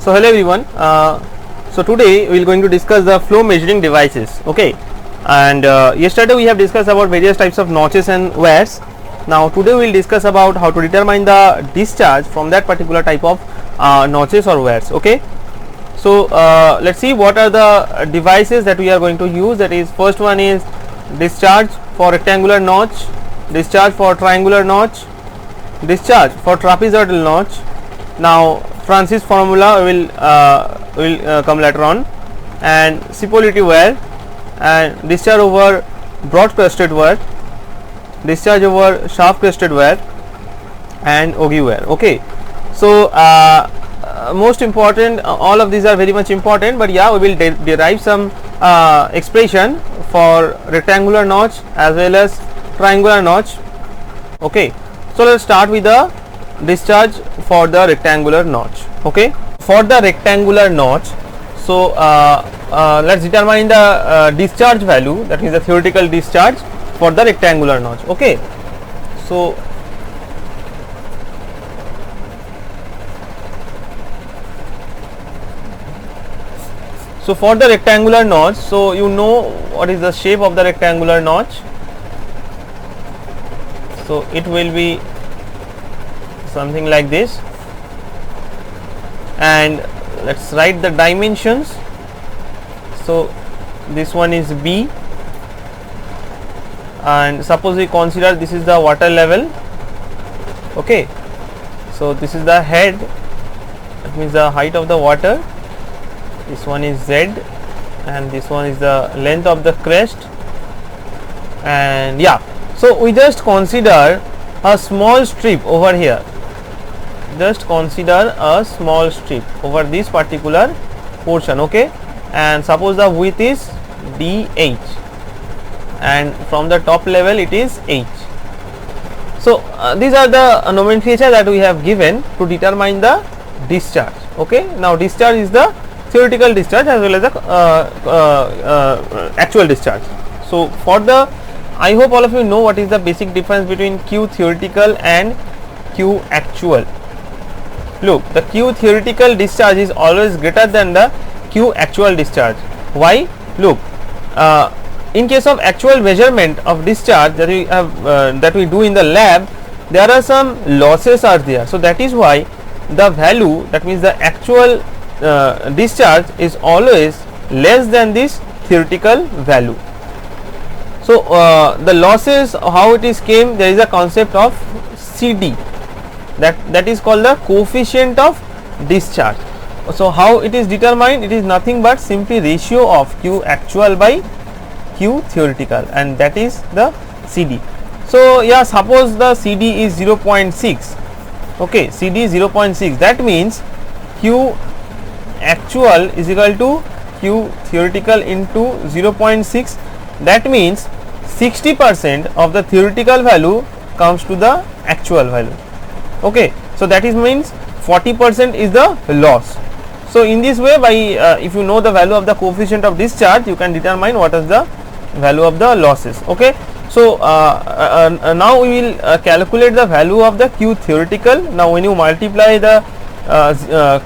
So hello everyone. So today we are going to discuss the flow measuring devices. Okay, and yesterday we have discussed about various types of notches and wears. Now today we will discuss about how to determine the discharge from that particular type of notches or wears. Okay, so let's see what are the devices that we are going to use. That is, first one is discharge for rectangular notch, discharge for triangular notch, discharge for trapezoidal notch. Now Francis formula will come later on, and Cipolliti wear, and discharge over broad crested wear, discharge over sharp crested wear, and Ogee wear. Okay, so most important, all of these are very much important, but yeah, we will derive some expression for rectangular notch as well as triangular notch. Okay, so let's start with the discharge for the rectangular notch. Okay, for the rectangular notch, so let's determine the discharge value, that is the theoretical discharge for the rectangular notch. Okay, so for the rectangular notch, so you know what is the shape of the rectangular notch. So it will be something like this, and let's write the dimensions. So this one is B, and suppose we consider this is the water level. Okay, so this is the head, that means the height of the water. This one is Z, and this one is the length of the crest. And yeah, so we just consider a small strip over here. Just consider a small strip over this particular portion. Okay, and suppose the width is DH, and from the top level it is H. So these are the nomenclature that we have given to determine the discharge. Okay, now discharge is the theoretical discharge as well as the actual discharge. So for the, I hope all of you know what is the basic difference between Q theoretical and Q actual. Look, the Q theoretical discharge is always greater than the Q actual discharge. Why? Look, in case of actual measurement of discharge that we have that we do in the lab, there are some losses are there. So that is why the value, that means the actual discharge, is always less than this theoretical value. So the losses, how it is came, there is a concept of CD, that is called the coefficient of discharge. So how it is determined? It is nothing but simply ratio of Q actual by Q theoretical, and that is the CD. So yeah, suppose the CD is 0.6. okay, CD is 0.6, that means Q actual is equal to Q theoretical into 0.6. that means 60% of the theoretical value comes to the actual value. Okay, so that is means 40% is the loss. So in this way, by if you know the value of the coefficient of discharge, you can determine what is the value of the losses. Okay, so now we will calculate the value of the Q theoretical. Now when you multiply the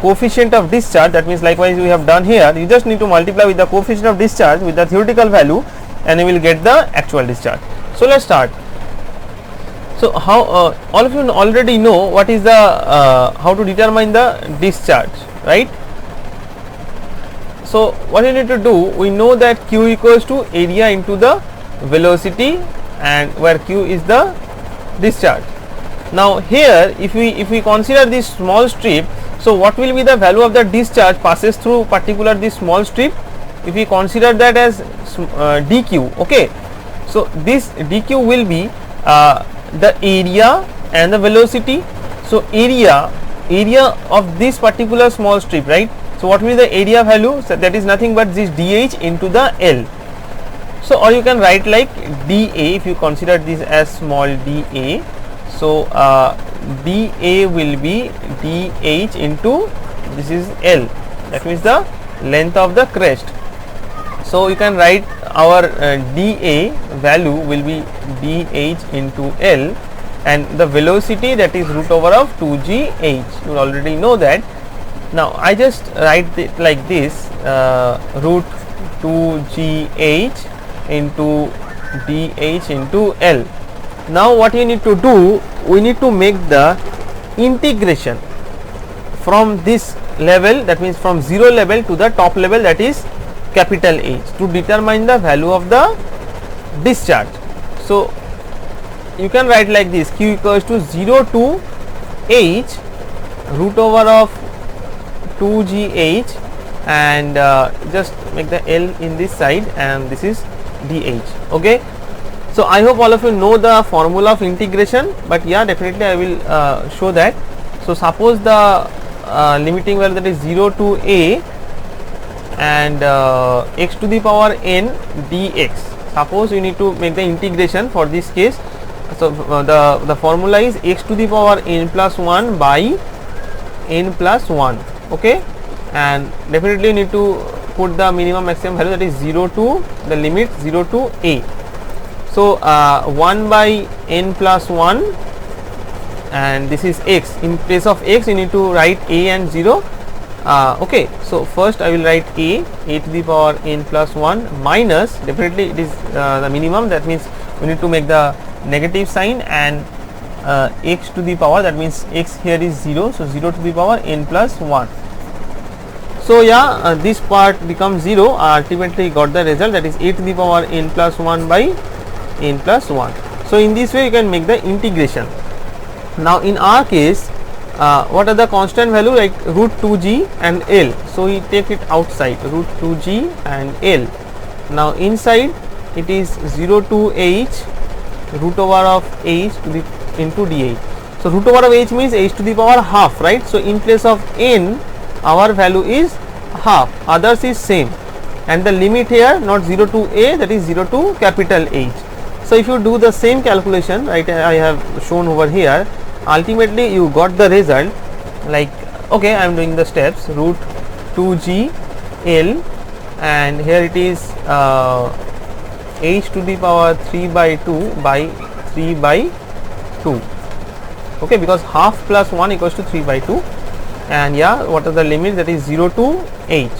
coefficient of discharge, that means likewise we have done here, you just need to multiply with the coefficient of discharge with the theoretical value, and you will get the actual discharge. So let's start. So how all of you already know what is the how to determine the discharge, right? So what you need to do, we know that Q equals to area into the velocity, and where Q is the discharge. Now here, if we consider this small strip, so what will be the value of the discharge passes through particular this small strip? If we consider that as dq, okay, so this dq will be the area and the velocity. So area of this particular small strip, right? So what will be the area value? So that is nothing but this dh into the L. So or you can write like dA, if you consider this as small dA. So dA will be dh into, this is L, that means the length of the crest. So you can write our dA value will be dh into L, and the velocity, that is root over of 2gh. You already know that. Now I just write it like this, root 2gh into dh into L. Now what you need to do, we need to make the integration from this level, that means from 0 level to the top level, that is capital H, to determine the value of the discharge. So you can write like this, q equals to 0 to h root over of 2gh, and just make the L in this side, and this is dh. Okay, so I hope all of you know the formula of integration, but yeah, definitely I will show that. So suppose the limiting value, that is 0 to a and x to the power n dx. Suppose you need to make the integration for this case. So the formula is x to the power n plus 1 by n plus 1. Okay, and definitely you need to put the minimum maximum value, that is 0 to the limit 0 to a. So 1 by n plus 1, and this is x. In place of x you need to write a and 0. Okay, so first I will write a to the power n plus 1 minus, definitely it is the minimum, that means we need to make the negative sign, and x to the power, that means x here is 0, so 0 to the power n plus 1. So yeah, this part becomes 0, ultimately got the result, that is a to the power n plus 1 by n plus 1. So in this way you can make the integration. Now in our case, what are the constant value, like root 2g and L, so we take it outside, root 2g and L. Now inside it is 0 to h root over of h to the into dh. So root over of h means h to the power half, right? So in place of n our value is half, others is same, and the limit here not 0 to a, that is 0 to capital H. So if you do the same calculation, right, I have shown over here, ultimately you got the result like, okay, I am doing the steps, root 2g L, and here it is h to the power 3 by 2 by 3 by 2. Okay, because half plus 1 equals to 3 by 2, and yeah, what are the limits, that is 0 to h.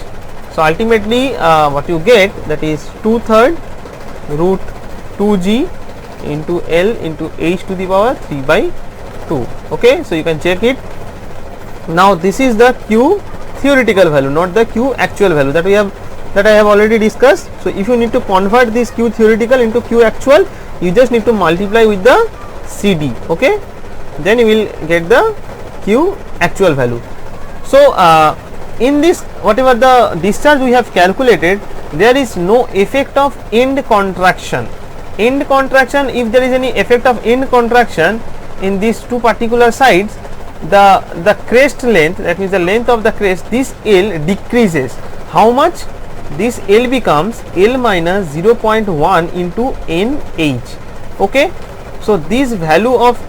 So ultimately what you get, that is 2/3 root 2g into L into h to the power 3 by 2. Okay, so you can check it. Now this is the q theoretical value, not the q actual value, that I have already discussed. So if you need to convert this q theoretical into q actual, you just need to multiply with the CD. Okay, then you will get the q actual value. So in this, whatever the discharge we have calculated, there is no effect of end contraction. End contraction, if there is any effect of end contraction in these two particular sides, the crest length, that means the length of the crest, this L decreases. How much? This L becomes L minus 0.1 into NH. Okay, so this value of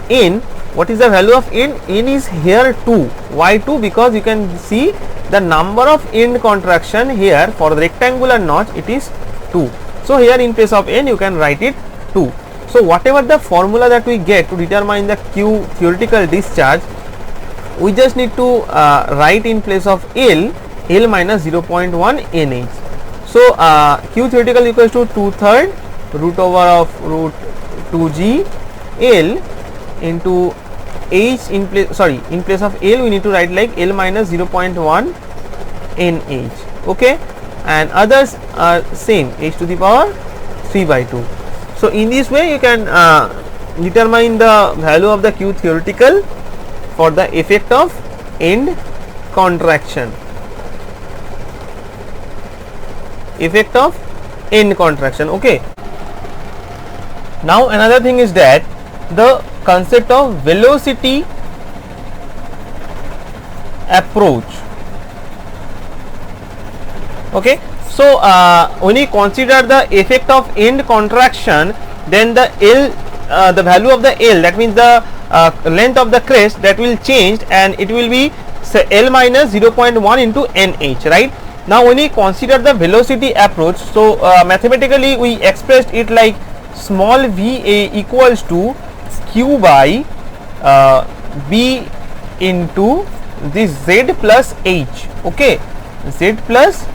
N, what is the value of N? N is here 2. Why 2? Because you can see the number of end contraction here for the rectangular notch, it is 2. So here in place of N you can write it 2. So whatever the formula that we get to determine the q theoretical discharge, we just need to write in place of L minus 0.1 NH. So q theoretical equals to 2/3 root over of root 2g L into h in place, in place of L we need to write like L minus 0.1 NH. Okay, and others are same, h to the power 3 by 2. So in this way you can determine the value of the q theoretical for the effect of end contraction. Effect of end contraction. Okay, now another thing is that the concept of velocity approach. Okay, so when you consider the effect of end contraction, then the L, the value of the L, that means the length of the crest, that will change, and it will be say L minus 0.1 into NH, right? Now when we consider the velocity approach, so mathematically we expressed it like small va equals to q by b into this Z plus H. Okay, Z plus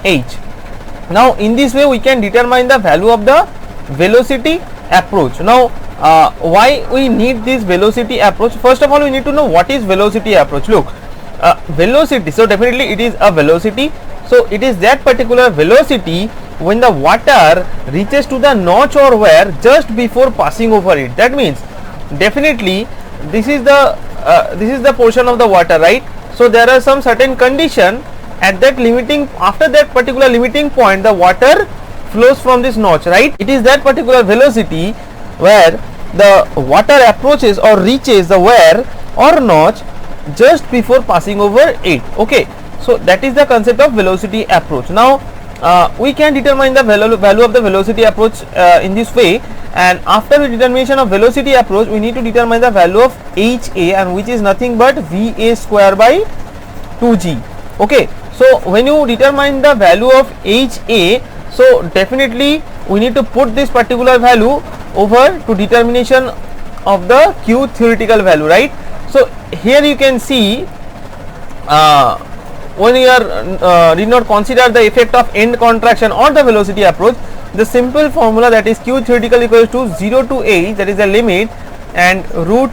H. Now in this way we can determine the value of the velocity approach. Now why we need this velocity approach? First of all, we need to know what is velocity approach. Look, velocity, so definitely it is a velocity. So it is that particular velocity when the water reaches to the notch or weir just before passing over it. That means definitely this is the portion of the water, right? So there are some certain condition at that limiting, after that particular limiting point the water flows from this notch, right? It is that particular velocity where the water approaches or reaches the weir or notch just before passing over it. Okay, so that is the concept of velocity approach. Now we can determine the value of the velocity approach in this way, and after the determination of velocity approach we need to determine the value of HA, and which is nothing but VA square by 2G. Okay, so when you determine the value of HA, so definitely we need to put this particular value over to determination of the Q theoretical value, right? So here you can see when you are did not consider the effect of end contraction or the velocity approach, the simple formula, that is Q theoretical equals to 0 to H, that is the limit, and root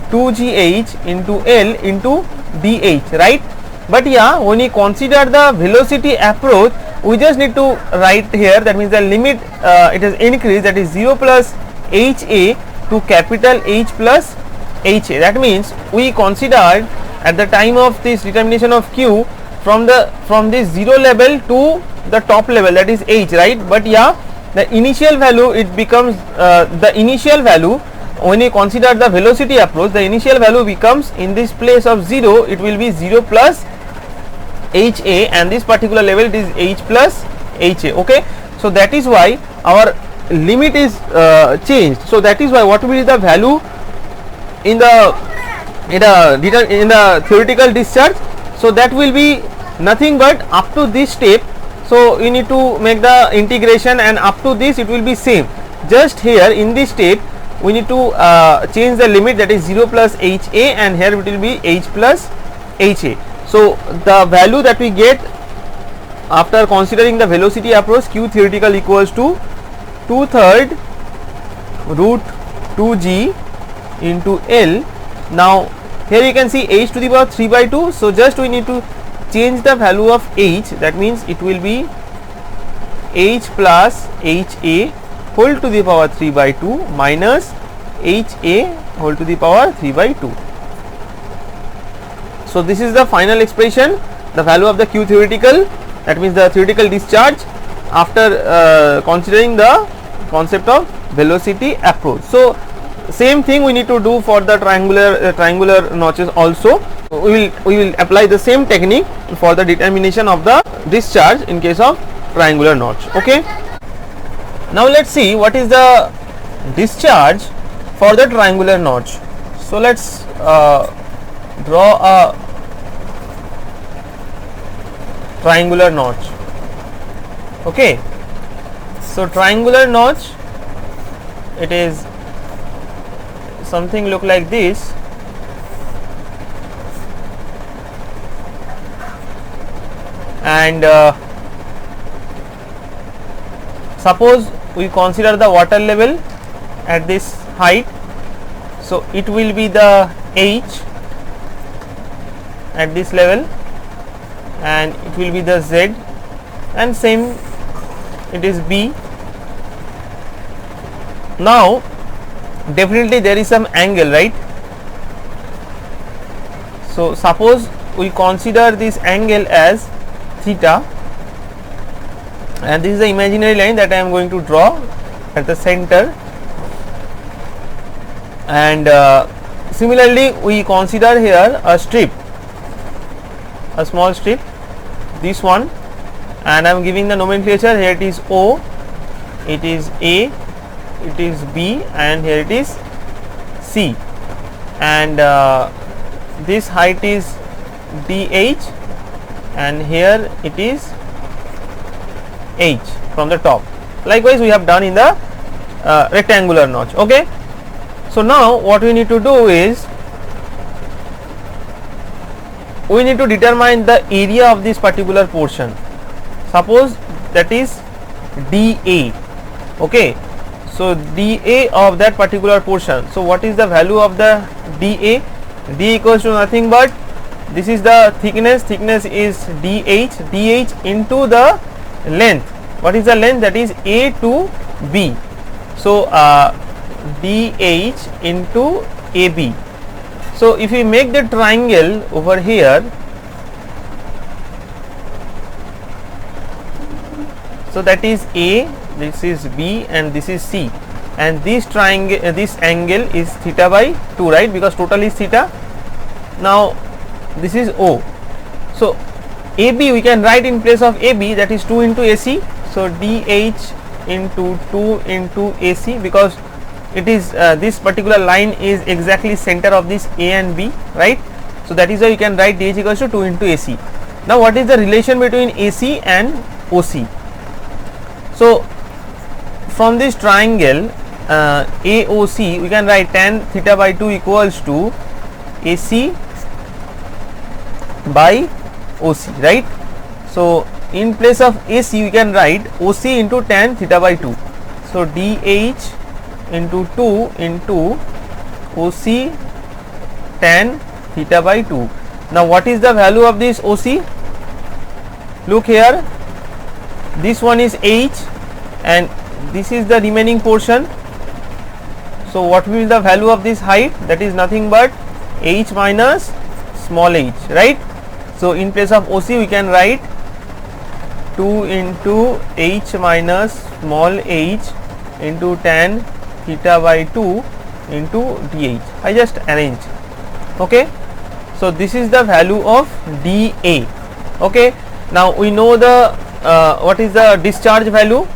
2gh into L into dh, right? But yeah, when you consider the velocity approach, we just need to write here, that means the limit it has increased, that is 0 plus HA to capital H plus HA. That means we considered at the time of this determination of Q from this 0 level to the top level, that is H, right? But yeah, the initial value, it becomes the initial value when you consider the velocity approach, the initial value becomes, in this place of 0 it will be 0 plus HA, and this particular level it is H plus HA. Okay, so that is why our limit is changed. So that is why what will be the value in the theoretical discharge? So that will be nothing but up to this step. So you need to make the integration, and up to this it will be same. Just here in this step we need to change the limit, that is 0 plus HA, and here it will be H plus HA. So the value that we get after considering the velocity approach, Q theoretical equals to 2/3 root 2g into L. Now here you can see H to the power 3 by 2. So just we need to change the value of H, that means it will be H plus HA whole to the power 3 by 2 minus HA whole to the power 3 by 2. So this is the final expression, the value of the Q theoretical, that means the theoretical discharge after considering the concept of velocity approach. So same thing we need to do for the triangular notches also. We will apply the same technique for the determination of the discharge in case of triangular notch. Okay, now let's see what is the discharge for the triangular notch. So let's draw a triangular notch. Okay, so triangular notch, it is something look like this. And suppose we consider the water level at this height, so it will be the H at this level, and it will be the Z, and same it is B. Now definitely there is some angle, right? So suppose we consider this angle as theta, and this is the imaginary line that I am going to draw at the center. And similarly we consider here a strip, a small strip, this one, and I am giving the nomenclature. Here it is O, it is A, it is B, and here it is C, and this height is DH, and here it is H from the top. Likewise we have done in the rectangular notch. Okay, so now what we need to do is we need to determine the area of this particular portion. Suppose that is dA. Okay, so dA of that particular portion. So what is the value of the dA? D equals to nothing but, this is the thickness is dh into the length. What is the length? That is A to B. So dh into AB. So if we make the triangle over here, so that is A, this is B, and this is C, and this triangle, this angle is theta by 2, right, because total is theta. Now this is O. So AB we can write in place of AB, that is 2 into AC. So dh into 2 into AC, because it is this particular line is exactly center of this A and B, right. So that is why you can write dh equals to 2 into AC. Now what is the relation between AC and OC? So from this triangle AOC, we can write tan theta by 2 equals to AC by OC, right. So in place of AC we can write OC into tan theta by 2. So dh into 2 into OC tan theta by 2. Now what is the value of this OC? Look here, this one is h and this is the remaining portion. So what will be the value of this height? That is nothing but h minus small h, right. So in place of OC we can write 2 into h minus small h into tan theta by 2 into dh. I just arranged. Okay, so this is the value of dA. Okay, now we know the what is the discharge value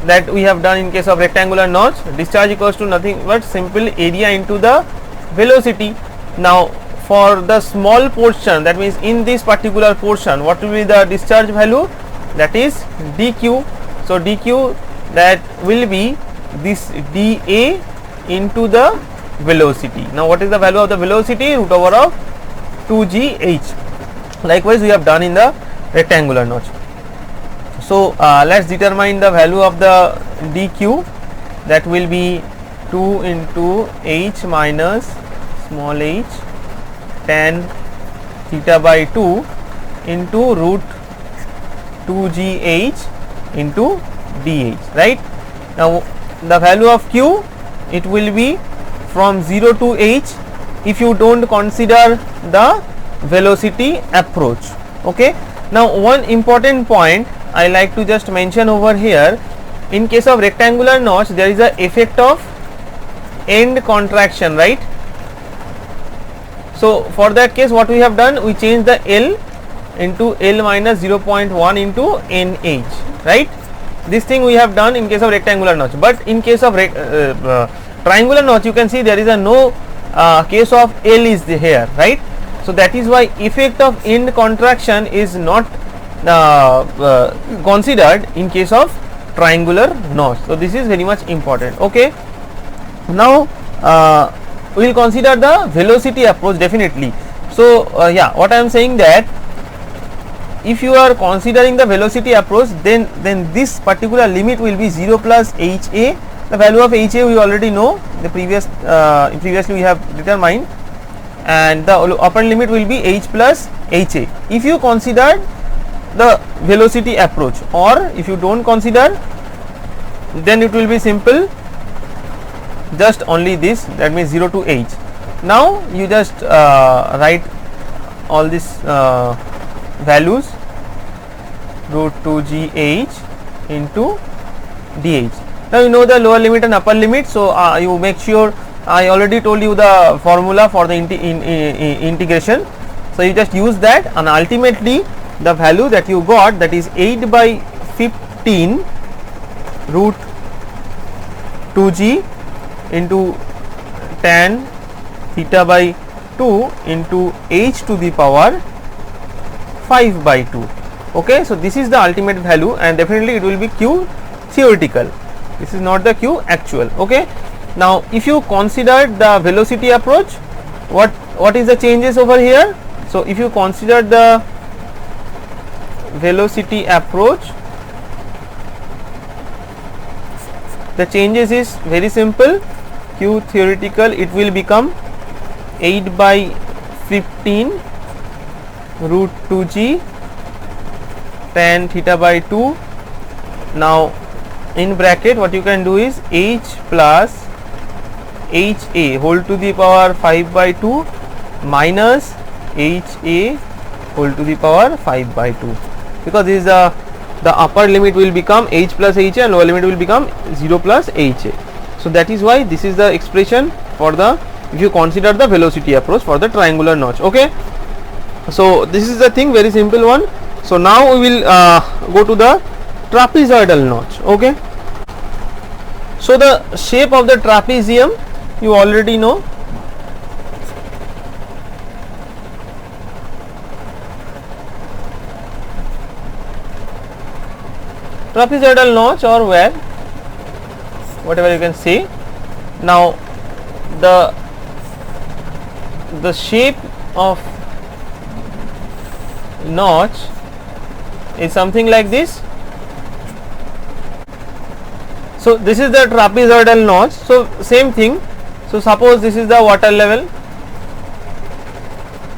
that we have done in case of rectangular notch. Discharge equals to nothing but simple area into the velocity. Now for the small portion, that means in this particular portion, what will be the discharge value? That is dq. So dq, that will be this dA into the velocity. Now what is the value of the velocity? Root over of 2gh. Likewise we have done in the rectangular notch. So let's determine the value of the dq. That will be 2 into h minus small h tan theta by 2 into root 2gh into dh, right. Now the value of q, it will be from 0 to h if you don't consider the velocity approach. Okay, now one important point I like to just mention over here, in case of rectangular notch there is a effect of end contraction, right. So for that case what we have done, we change the L into L minus 0.1 into NH, right. This thing we have done in case of rectangular notch, but in case of triangular notch you can see there is a no case of L is here, right. So that is why effect of end contraction is not considered in case of triangular notch. So this is very much important. Okay, now we will consider the velocity approach definitely. So yeah, what I am saying that if you are considering the velocity approach, then this particular limit will be 0 plus HA. The value of HA we already know, the previously we have determined, and the upper limit will be H plus HA if you consider the velocity approach, or if you don't consider, then it will be simple, just only this, that means 0 to H. Now you just write all these values, root 2gh into dh. Now you know the lower limit and upper limit, so you make sure, I already told you the formula for the integration, so you just use that, and ultimately the value that you got, that is 8 by 15 root 2g into tan theta by 2 into h to the power 5 by 2. Okay, so this is the ultimate value, and definitely it will be q theoretical, this is not the q actual. Okay, now if you consider the velocity approach, what is the changes over here? So if you consider the velocity approach, the changes is very simple. Q theoretical, it will become 8 by 15 root 2g tan theta by 2. Now in bracket what you can do is h plus ha whole to the power 5 by 2 minus ha whole to the power 5 by 2, because this is the upper limit will become h plus ha and lower limit will become 0 plus ha. So that is why this is the expression for the, if you consider the velocity approach for the triangular notch. Okay, so this is the thing, very simple one. So now we will go to the trapezoidal notch. Okay, so the shape of the trapezium you already know. Trapezoidal notch or wear, whatever you can say. Now the shape of notch is something like this. So this is the trapezoidal notch. So same thing. So suppose this is the water level.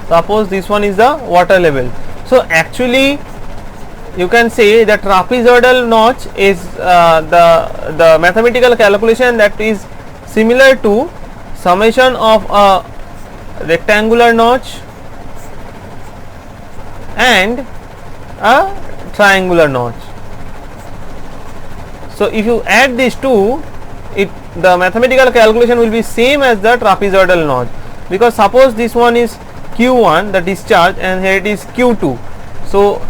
Suppose this one is the water level. So actually you can say the trapezoidal notch is the mathematical calculation that is similar to summation of a rectangular notch and a triangular notch. So if you add these two, the mathematical calculation will be same as the trapezoidal notch, because suppose this one is Q1, the discharge, and here it is Q2. So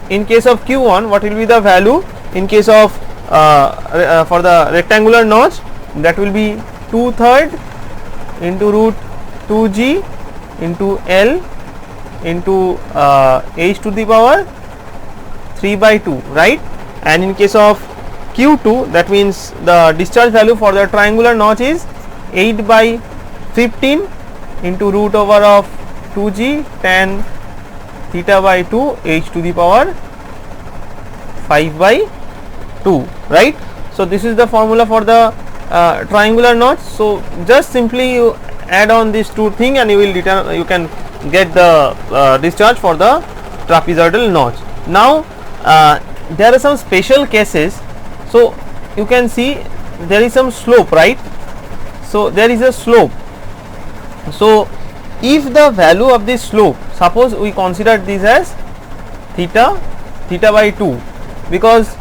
in case of Q1, what will be the value? In case of for the rectangular notch, that will be 2/3 into root 2g into L into h to the power 3 by 2, right? And in case of Q2, that means the discharge value for the triangular notch is 8 by 15 into root over of 2g tan theta by 2 h to the power 5 by 2, right? So this is the formula for the triangular notch. So just simply you add on these two things and you will you can get the discharge for the trapezoidal notch. Now there are some special cases. So you can see there is some slope, right? So there is a slope. So if the value of this slope, suppose we consider this as theta by 2, because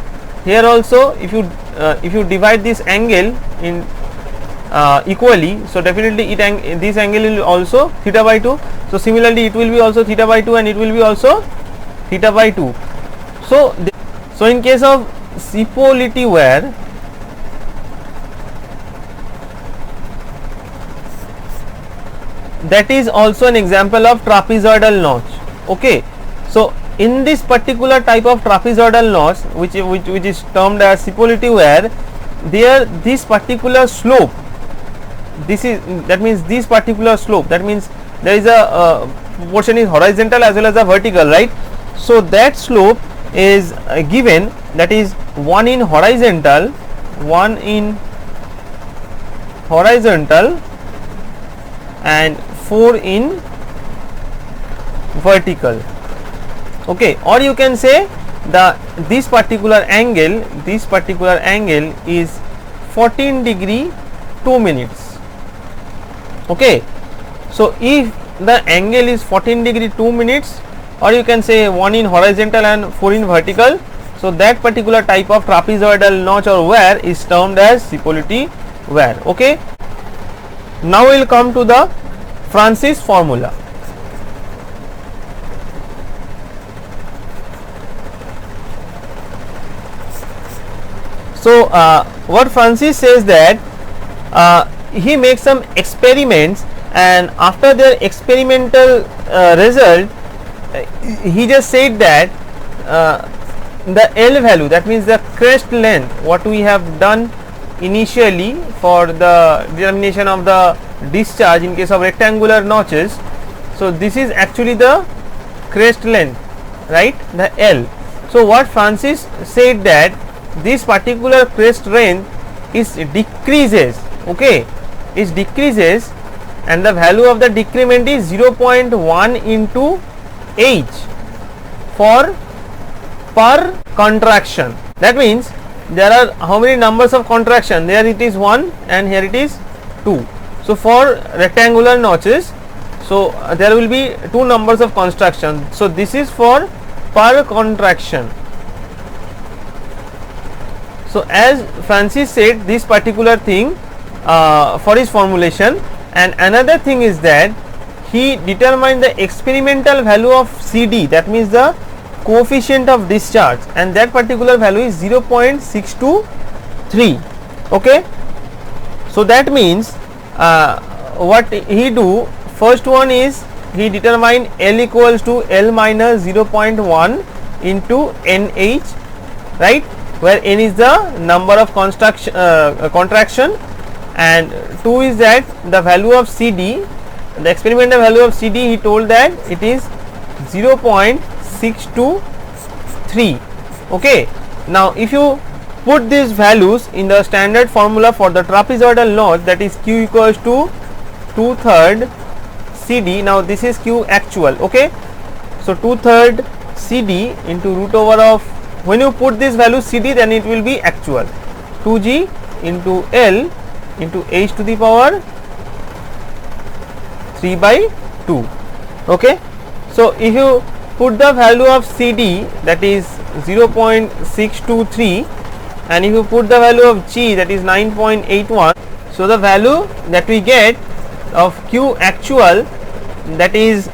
here also if you divide this angle in equally, so definitely this angle will also theta by 2. So similarly it will be also theta by 2 and it will be also theta by 2. So in case of Szipolyty wire, that is also an example of trapezoidal notch. Okay, so in this particular type of trapezoidal notch, which is termed as Szipolyty wire, there this particular slope, that means this particular slope, that means there is a portion is horizontal as well as a vertical, right? So that slope is given, that is 1 in horizontal and 4 in vertical. Okay, or you can say this particular angle is 14 degree 2 minutes. Okay, so if the angle is 14 degree 2 minutes, or you can say 1 in horizontal and 4 in vertical, so that particular type of trapezoidal notch or wear is termed as Szipolyty wear. Okay, now we will come to the Francis formula. So what Francis says that he makes some experiments, and after their experimental result, he just said that the L value, that means the crest length, what we have done initially for the determination of the discharge in case of rectangular notches, So this is actually the crest length, right, the L. So what Francis said that this particular crest length is decreases, okay, is decreases, and the value of the decrement is 0.1 into h for per contraction. That means there are how many numbers of contraction? There it is 1 and here it is 2. So for rectangular notches, so there will be 2 numbers of contraction. So this is for per contraction. So as Francis said this particular thing for his formulation, and another thing is that he determined the experimental value of CD, that means the coefficient of discharge, and that particular value is 0.623. okay. So that means what he do, first one is he determined L equals to L minus 0.1 into NH, right, where N is the number of contraction, and 2 is that the value of CD, the experimental value of CD, he told that it is 0.623. okay. Now if you put these values in the standard formula for the trapezoidal notch, that is Q equals to 2/3 CD. Now this is Q actual, okay. So 2/3 CD into root over of, when you put this value CD, then it will be actual, 2G into L into h to the power 3/2. okay. So if you put the value of CD, that is 0.623, and if you put the value of G, that is 9.81, so the value that we get of Q actual, that is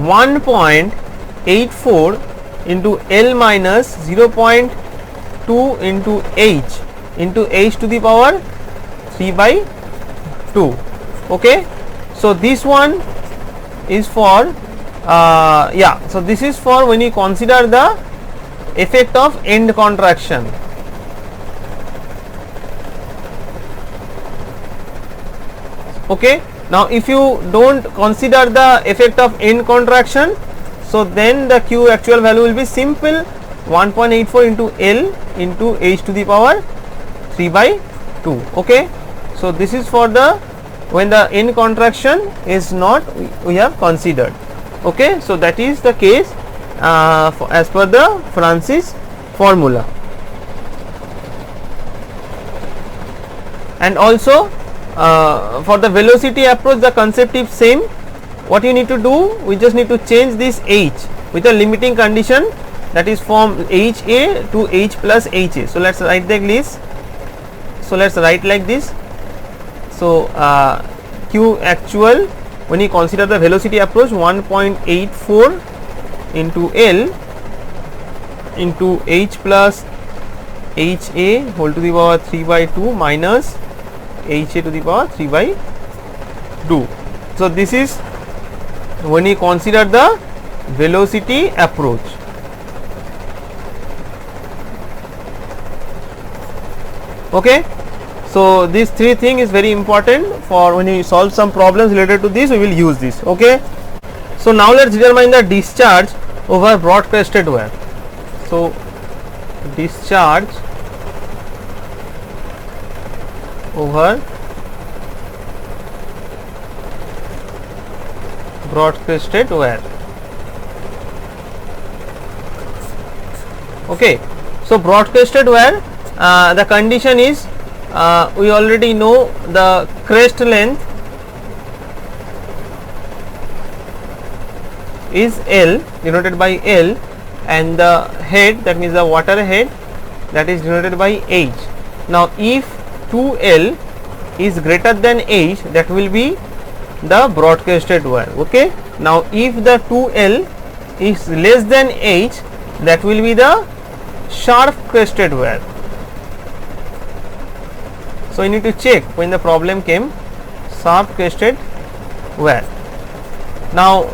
1.84 into L minus 0.2 into h to the power 3/2. okay. So this one is for so this is for when you consider the effect of end contraction. okay. Now if you don't consider the effect of end contraction, so then the Q actual value will be simple 1.84 into L into h to the power 3/2. okay. So this is for the when the end contraction is not we have considered. okay. So that is the case as per the Francis formula. And also for the velocity approach, the concept is same. What you need to do, we just need to change this h with a limiting condition, that is from HA to H plus HA. So let's write like this. So let's write like this. So Q actual, when you consider the velocity approach, 1.84 into L into H plus HA whole to the power 3/2 minus HA to the power 3/2. So this is when you consider the velocity approach. okay. So these 3 things is very important for when you solve some problems related to this, we will use this. okay. So now let's determine the discharge over broad crested wire. So discharge over broad crested wire. okay. So broad crested wire, the condition is we already know the crest length is L, denoted by L, and the head, that means the water head, that is denoted by H. Now if 2L is greater than H, that will be the broad crested wire. okay. Now if the 2L is less than H, that will be the sharp crested wire. So you need to check when the problem came, sharp crested wire. Now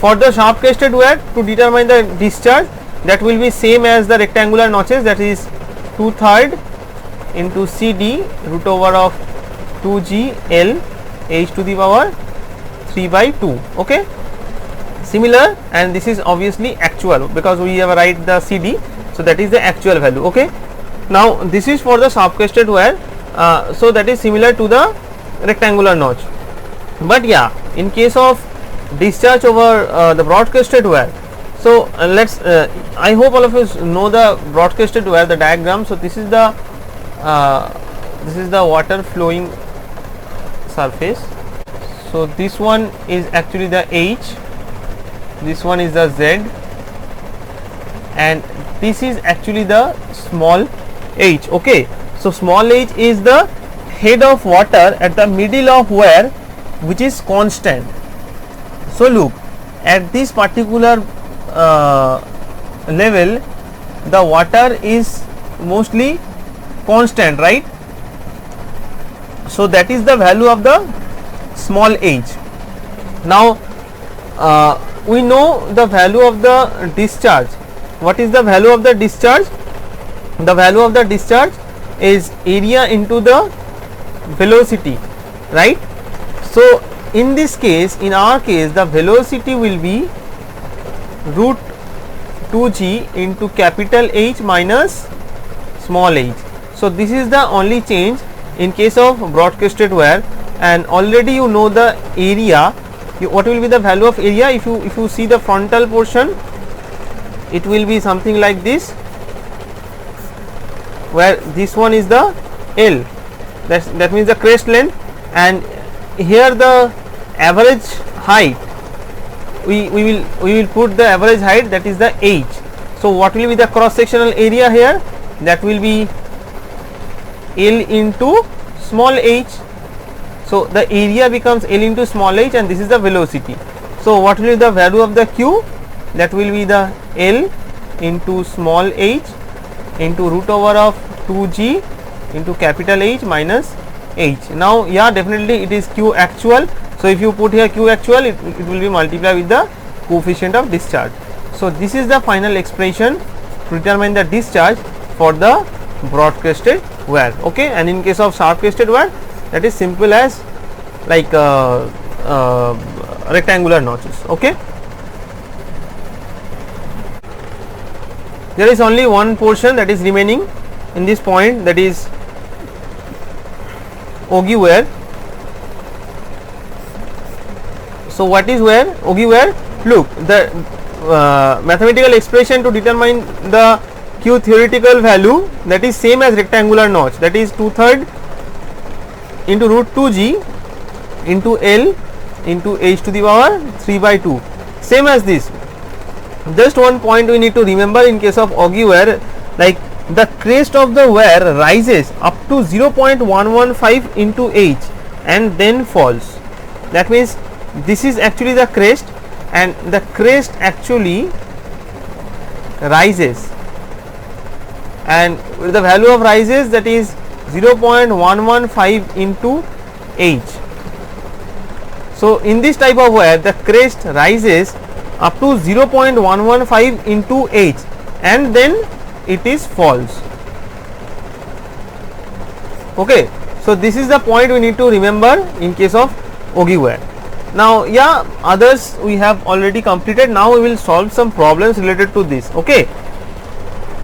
for the sharp crested wire, to determine the discharge, that will be same as the rectangular notches, that is 2/3 into CD root over of 2G L H to the power 3/2. Okay, similar, and this is obviously actual because we have write the CD, so that is the actual value. Okay, now this is for the sharp crested wire, so that is similar to the rectangular notch. But yeah, in case of discharge over the broad crested wire, so let's I hope all of us know the broad crested wire, the diagram. So this is the water flowing surface. So this one is actually the H, this one is the Z, and this is actually the small h. Okay, so small h is the head of water at the middle of wire, which is constant. So look, at this particular level, the water is mostly constant, right? So that is the value of the small h. Now we know the value of the discharge. What is the value of the discharge? The value of the discharge is area into the velocity, right? So in this case, in our case, the velocity will be root 2g into capital H minus small h. So this is the only change in case of broad crested wire, and already you know the area. What will be the value of area? If you see the frontal portion, it will be something like this, where this one is the L, that means the crest length, and here the average height, we will put the average height, that is the H. So what will be the cross sectional area here? That will be L into small h. So the area becomes L into small h, and this is the velocity. So what will be the value of the Q? That will be the L into small h into root over of 2g into capital H minus h. Now yeah, definitely it is Q actual. So if you put here Q actual, it will be multiplied with the coefficient of discharge. So this is the final expression to determine the discharge for the broad crested wire. Okay, and in case of sharp crested wire, that is simple as like rectangular notches. Okay, there is only one portion that is remaining in this point, that is auger wire. So what is wire? Auger wire. Look, the mathematical expression to determine the Q theoretical value, that is same as rectangular notch, that is 2/3 into root 2g into L into h to the power 3/2, same as this. Just one point we need to remember in case of auger wire, like the crest of the wire rises up to 0.115 into h and then falls. That means this is actually the crest, and the crest actually rises, and with the value of rises, that is 0.115 into h. So in this type of wire, the crest rises up to 0.115 into h and then it is false. Okay, so this is the point we need to remember in case of auger wire. Now yeah, others we have already completed. Now we will solve some problems related to this. Okay,